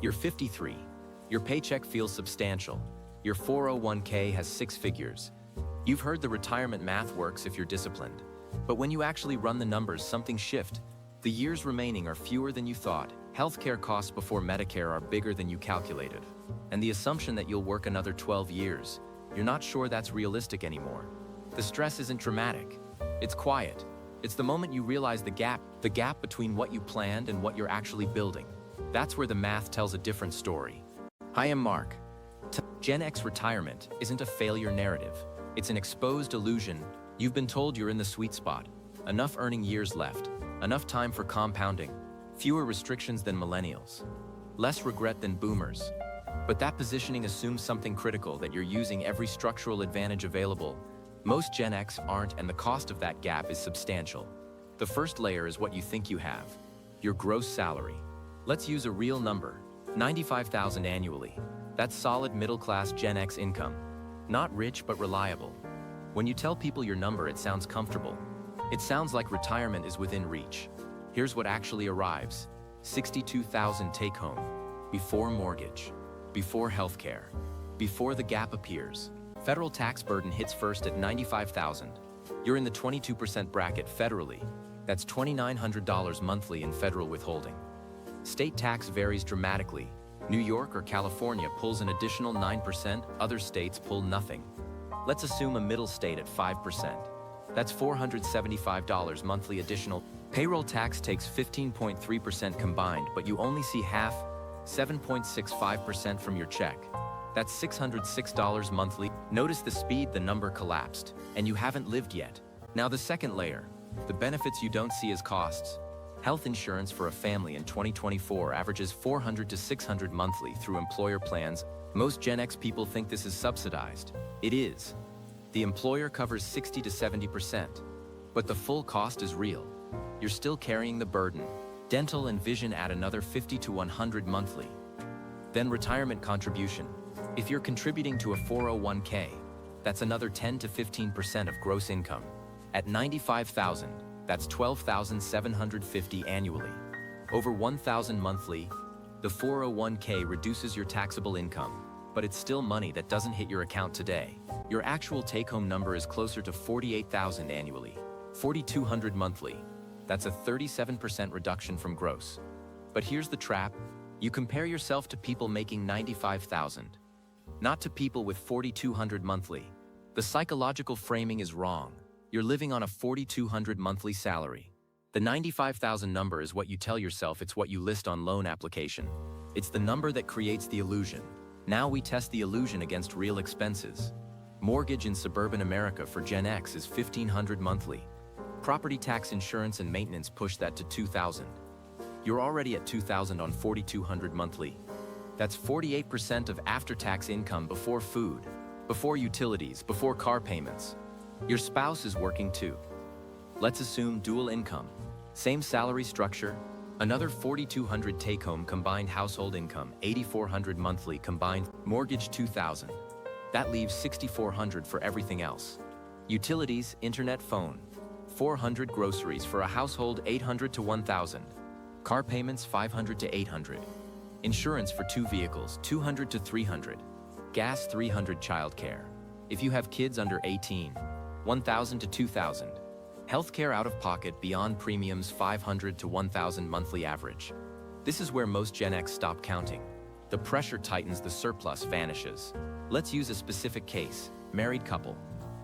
You're 53. Your paycheck feels substantial. Your 401k has 6 figures. You've heard the retirement math works if you're disciplined. But when you actually run the numbers, something shifts. The years remaining are fewer than you thought. Healthcare costs before Medicare are bigger than you calculated. And the assumption that you'll work another 12 years, you're not sure that's realistic anymore. The stress isn't dramatic. It's quiet. It's the moment you realize the gap between what you planned and what you're actually building. That's where the math tells a different story. Hi, I'm Mark. Gen X retirement isn't a failure narrative. It's an exposed illusion. You've been told you're in the sweet spot. Enough earning years left. Enough time for compounding. Fewer restrictions than millennials. Less regret than boomers. But that positioning assumes something critical, that you're using every structural advantage available. Most Gen X aren't, and the cost of that gap is substantial. The first layer is what you think you have. Your gross salary. Let's use a real number. $95,000 annually. That's solid middle-class Gen X income. Not rich, but reliable. When you tell people your number, it sounds comfortable. It sounds like retirement is within reach. Here's what actually arrives. $62,000 take-home. Before mortgage. Before healthcare. Before the gap appears. Federal tax burden hits first at $95,000. You're in the 22% bracket federally. That's $2,900 monthly in federal withholding. State tax varies dramatically. New York or California pulls an additional 9%, other states pull nothing. Let's assume a middle state at 5%. That's $475 monthly additional. Payroll tax takes 15.3% combined, but you only see half, 7.65% from your check. That's $606 monthly. Notice the speed the number collapsed, and you haven't lived yet. Now the second layer, the benefits you don't see as costs. Health insurance for a family in 2024 averages $400 to $600 monthly through employer plans. Most Gen X people think this is subsidized. It is. The employer covers 60 to 70%, but the full cost is real. You're still carrying the burden. Dental and vision add another $50 to $100 monthly. Then retirement contribution. If you're contributing to a 401k, that's another 10 to 15% of gross income. At $95,000, that's $12,750 annually. Over $1,000 monthly, the 401k reduces your taxable income, but it's still money that doesn't hit your account today. Your actual take-home number is closer to $48,000 annually, $4,200 monthly. That's a 37% reduction from gross. But here's the trap. You compare yourself to people making $95,000, not to people with $4,200 monthly. The psychological framing is wrong. You're living on a $4,200 monthly salary. The $95,000 number is what you tell yourself, it's what you list on loan application. It's the number that creates the illusion. Now we test the illusion against real expenses. Mortgage in suburban America for Gen X is $1,500 monthly. Property tax, insurance, and maintenance push that to $2,000. You're already at $2,000 on $4,200 monthly. That's 48% of after-tax income before food, before utilities, before car payments. Your spouse is working too. Let's assume dual income. Same salary structure, another $4,200 take-home combined household income, $8,400 monthly combined, mortgage $2,000. That leaves $6,400 for everything else. Utilities, internet, phone. $400 groceries for a household, $800 to $1,000. Car payments, $500 to $800. Insurance for 2 vehicles, $200 to $300. Gas, $300. Childcare. If you have kids under 18, $1,000 to $2,000. Healthcare out of pocket beyond premiums, $500 to $1,000 monthly average. This is where most Gen X stop counting. The pressure tightens, the surplus vanishes. Let's use a specific case. Married couple,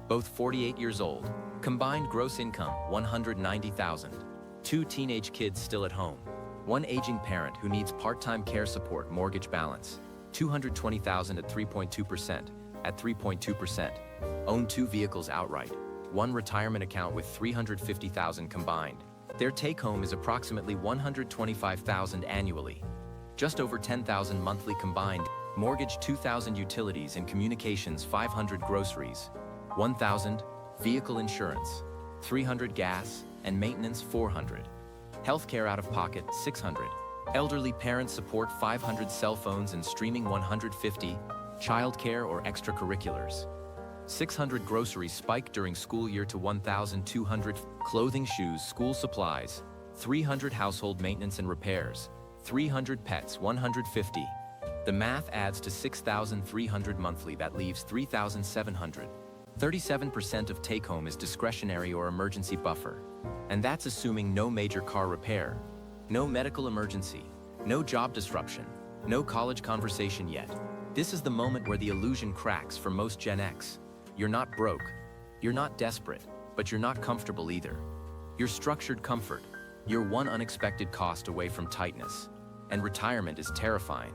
both 48 years old. Combined gross income, $190,000. 2 teenage kids still at home. 1 aging parent who needs part-time care support. Mortgage balance, $220,000 at 3.2%. At 3.2%. Own 2 vehicles outright. 1 retirement account with $350,000 combined. Their take-home is approximately $125,000 annually. Just over $10,000 monthly combined. Mortgage $2,000, utilities and communications $500, groceries $1,000, vehicle insurance $300, gas and maintenance $400, healthcare out of pocket $600, elderly parent support $500, cell phones and streaming $150, childcare or extracurriculars $600, groceries spike during school year to $1,200, clothing, shoes, school supplies $300, household maintenance and repairs 300 pets, 150. The math adds to 6,300 monthly, that leaves 3,700. 37% of take-home is discretionary or emergency buffer. And that's assuming no major car repair, no medical emergency, no job disruption, no college conversation yet. This is the moment where the illusion cracks for most Gen X. You're not broke, you're not desperate, but you're not comfortable either. You're structured comfort. You're one unexpected cost away from tightness. And retirement is terrifying.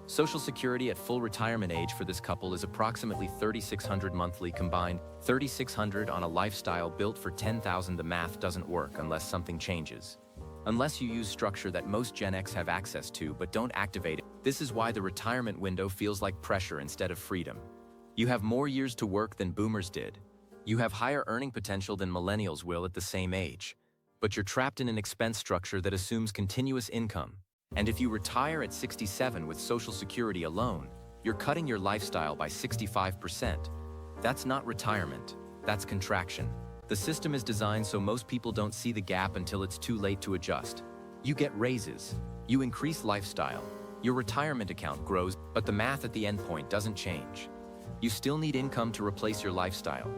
Social Security at full retirement age for this couple is approximately $3,600 monthly combined, $3,600 on a lifestyle built for $10,000. The math doesn't work unless something changes. Unless you use structure that most Gen X have access to but don't activate it. This is why the retirement window feels like pressure instead of freedom. You have more years to work than boomers did. You have higher earning potential than millennials will at the same age. But you're trapped in an expense structure that assumes continuous income. And if you retire at 67 with Social Security alone, you're cutting your lifestyle by 65%. That's not retirement, that's contraction. The system is designed so most people don't see the gap until it's too late to adjust. You get raises, you increase lifestyle, your retirement account grows, but the math at the end point doesn't change. You still need income to replace your lifestyle.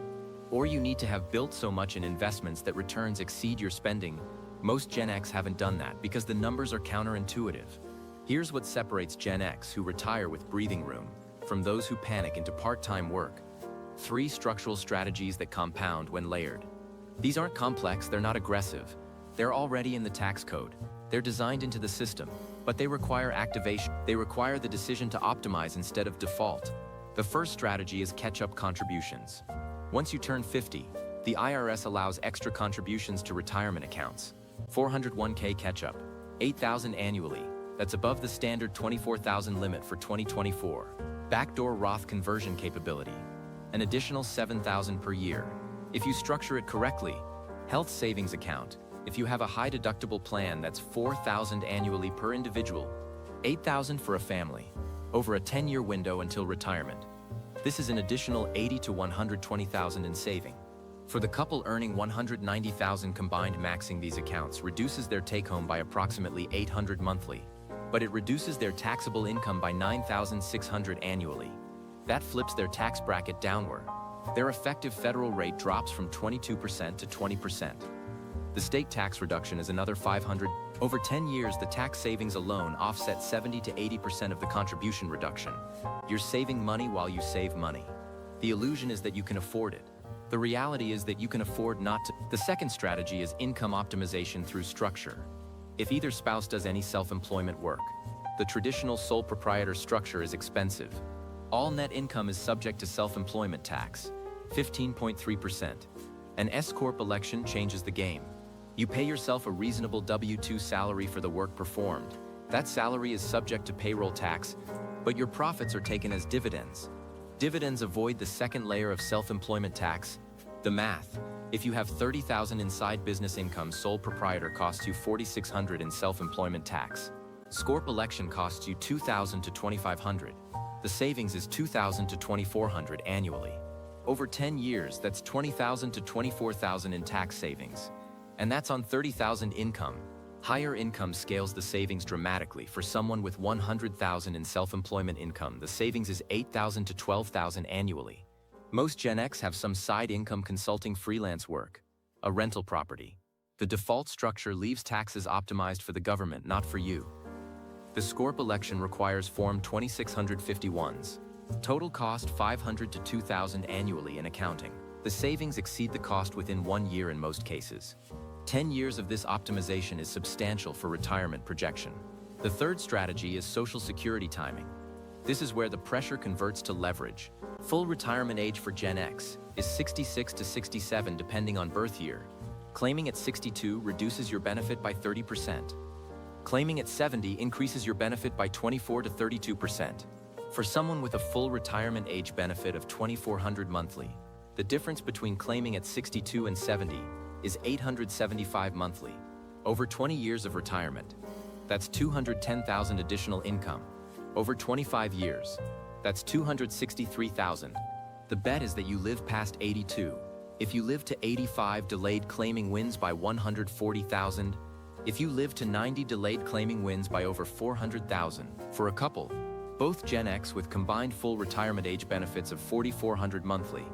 Or you need to have built so much in investments that returns exceed your spending. Most Gen X haven't done that because the numbers are counterintuitive. Here's what separates Gen X who retire with breathing room from those who panic into part-time work. 3 structural strategies that compound when layered. These aren't complex, they're not aggressive. They're already in the tax code. They're designed into the system, but they require activation. They require the decision to optimize instead of default. The first strategy is catch-up contributions. Once you turn 50, the IRS allows extra contributions to retirement accounts. 401k catch-up, $8,000 annually. That's above the standard $24,000 limit for 2024. Backdoor Roth conversion capability, an additional $7,000 per year. If you structure it correctly, health savings account. If you have a high deductible plan, that's $4,000 annually per individual, $8,000 for a family, over a 10-year window until retirement. This is an additional $80,000 to $120,000 in saving. For the couple earning $190,000 combined, maxing these accounts reduces their take-home by approximately $800 monthly, but it reduces their taxable income by $9,600 annually. That flips their tax bracket downward. Their effective federal rate drops from 22% to 20%. The state tax reduction is another $500. Over 10 years, the tax savings alone offset 70 to 80% of the contribution reduction. You're saving money while you save money. The illusion is that you can afford it. The reality is that you can afford not to. The second strategy is income optimization through structure. If either spouse does any self-employment work, the traditional sole proprietor structure is expensive. All net income is subject to self-employment tax, 15.3%. An S-Corp election changes the game. You pay yourself a reasonable W-2 salary for the work performed. That salary is subject to payroll tax, but your profits are taken as dividends. Dividends avoid the second layer of self-employment tax. The math: if you have $30,000 in side business income, sole proprietor costs you $4,600 in self-employment tax. S-Corp election costs you $2,000 to $2,500. The savings is $2,000 to $2,400 annually. Over 10 years, that's $20,000 to $24,000 in tax savings. And that's on $30,000 income. Higher income scales the savings dramatically. For someone with $100,000 in self-employment income, the savings is $8,000 to $12,000 annually. Most Gen X have some side income, consulting, freelance work, a rental property. The default structure leaves taxes optimized for the government, not for you. The S-Corp election requires Form 2651s. Total cost $500 to $2,000 annually in accounting. The savings exceed the cost within 1 year in most cases. 10 years of this optimization is substantial for retirement projection. The third strategy is Social Security timing. This is where the pressure converts to leverage. Full retirement age for Gen X is 66 to 67 depending on birth year. Claiming at 62 reduces your benefit by 30%. Claiming at 70 increases your benefit by 24 to 32%. For someone with a full retirement age benefit of $2,400 monthly, the difference between claiming at 62 and 70 is $875 monthly. Over 20 years of retirement, that's $210,000 additional income. Over 25 years, that's $263,000. The bet is that you live past 82. If you live to 85, delayed claiming wins by $140,000. If you live to 90, delayed claiming wins by over 400,000. For a couple, both Gen X with combined full retirement age benefits of 4,400 monthly,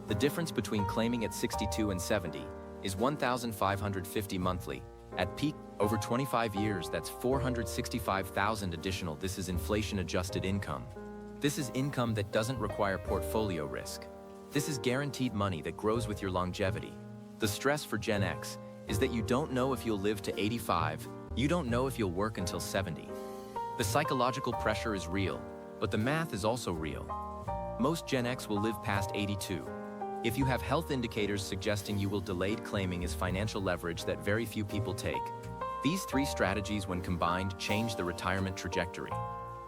the difference between claiming at 62 and 70 is 1,550 monthly. At peak, over 25 years, that's 465,000 additional. This is inflation-adjusted income. This is income that doesn't require portfolio risk. This is guaranteed money that grows with your longevity. The stress for Gen X is that you don't know if you'll live to 85, you don't know if you'll work until 70. The psychological pressure is real, but the math is also real. Most Gen X will live past 82. If you have health indicators suggesting you will, delayed claiming is financial leverage that very few people take. These three strategies, when combined, change the retirement trajectory.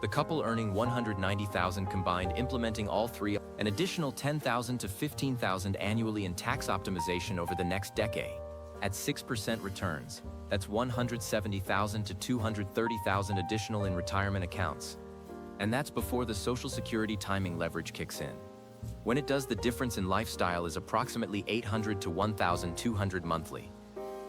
The couple earning 190,000 combined, implementing all three, an additional 10,000 to 15,000 annually in tax optimization over the next decade. At 6% returns, that's 170,000 to 230,000 additional in retirement accounts. And that's before the Social Security timing leverage kicks in. When it does, the difference in lifestyle is approximately 800 to 1,200 monthly.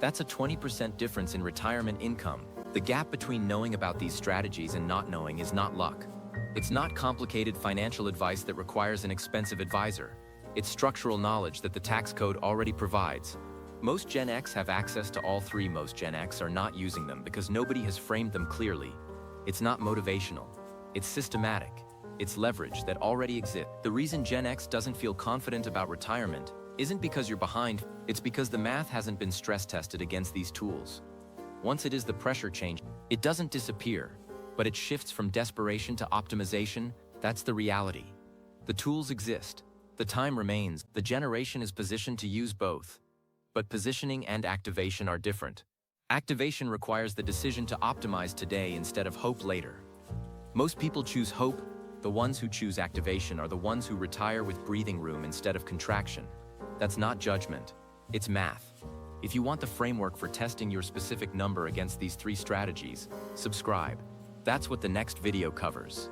That's a 20% difference in retirement income. The gap between knowing about these strategies and not knowing is not luck. It's not complicated financial advice that requires an expensive advisor. It's structural knowledge that the tax code already provides. Most Gen X have access to all three. Most Gen X are not using them because nobody has framed them clearly. It's not motivational. It's systematic. It's leverage that already exists. The reason Gen X doesn't feel confident about retirement isn't because you're behind, it's because the math hasn't been stress tested against these tools. Once it is, the pressure change. It doesn't disappear, but it shifts from desperation to optimization. That's the reality. The tools exist. The time remains. The generation is positioned to use both. But positioning and activation are different. Activation requires the decision to optimize today instead of hope later. Most people choose hope. The ones who choose activation are the ones who retire with breathing room instead of contraction. That's not judgment. It's math. If you want the framework for testing your specific number against these three strategies, subscribe. That's what the next video covers.